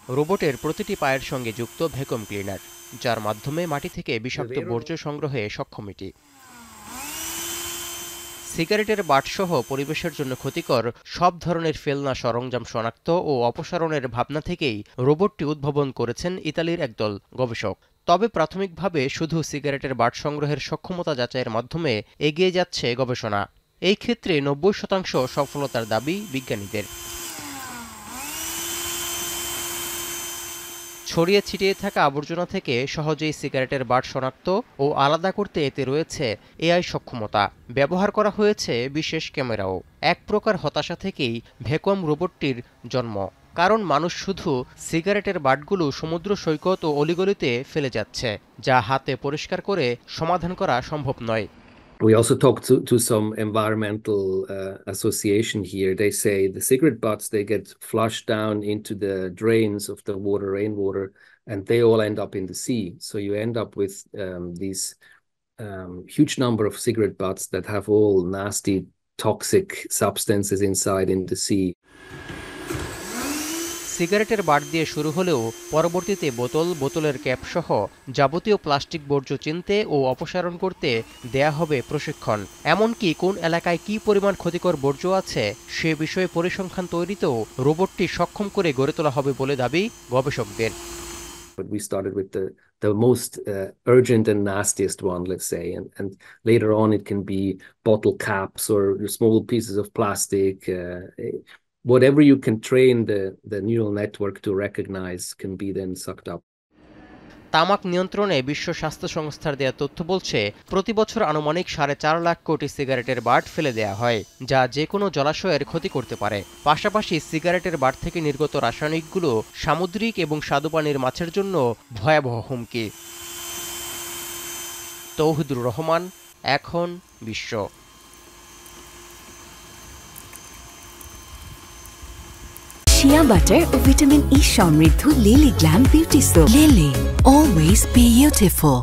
রোবটের প্রতিটি পায়ের সঙ্গে যুক্ত ভ্যাকুয়াম ক্লিনার, যার মাধ্যমে মাটি থেকে বিষাক্ত বর্জ্য সংগ্রহে সক্ষম এটি। সিগারেটের বাটসহ পরিবেশের জন্য ক্ষতিকর সব ধরনের ফেলনা সরঞ্জাম শনাক্ত ও অপসারণের ভাবনা থেকেই রোবটটি উদ্ভাবন করেছেন ইতালির একদল গবেষক। তবে প্রাথমিকভাবে শুধু সিগারেটের বাট সংগ্রহের সক্ষমতা যাচাইয়ের মাধ্যমে এগিয়ে যাচ্ছে গবেষণা। এই ক্ষেত্রে ৯০% সফলতার দাবি বিজ্ঞানীদের। ছড়িয়ে ছিটিয়ে থাকা আবর্জনা থেকে সহজেই সিগারেটের বাট শনাক্ত ও আলাদা করতে এতে রয়েছে এআই সক্ষমতা। ব্যবহার করা হয়েছে বিশেষ ক্যামেরাও। এক প্রকার হতাশা থেকেই ভ্যাকুয়াম রোবটটির জন্ম, কারণ মানুষ শুধু সিগারেটের বাটগুলো সমুদ্র সৈকত ও অলিগলিতে ফেলে যাচ্ছে, যা হাতে পরিষ্কার করে সমাধান করা সম্ভব নয়। We also talked to some environmental association here. They say the cigarette butts, they get flushed down into the drains of the water, rainwater, and they all end up in the sea. So you end up with these huge number of cigarette butts that have all nasty, toxic substances inside in the sea. সিগারেটের but দিয়ে শুরু হলেও পরবর্তীতে বোতলের cap সহ যাবতীয় plastic বর্জ্য চিনতে ও অপসারণ করতে দেয়া হবে প্রশিক্ষণ। এমনকি কোন এলাকায় কী পরিমাণ ক্ষতিকর বর্জ্য আছে সে বিষয়ে পরিসংখ্যান তৈরিতেও রোবটটি সক্ষম করে গড়ে তোলা হবে বলে দাবি গবেষকদের। But we started with the most urgent and nastiest one, let's say, and later on it can be bottle caps or small pieces of plastic. Whatever you can train the neural network to recognize can be then sucked up. তামাক নিয়ন্ত্রণে বিশ্ব স্বাস্থ্য সংস্থার দেয়া তথ্য বলছে, প্রতি বছর আনুমানিক 4.5 লাখ কোটি সিগারেটের বাট ফেলে দেয়া হয়, যা যে কোনো জলাশয়ের ক্ষতি করতে পারে। পাশাপাশি সিগারেটের বাট থেকে নির্গত রাসায়নিকগুলো সামুদ্রিক এবং স্বাদুপানির মাছের জন্য ভয়াবহ হুমকি। তৌহিদুর রহমান, এখন বিশ্ব। শিয়া বাটার ও ভিটামিন ই সমৃদ্ধ lily glam beauty soap. Lily, always beautiful.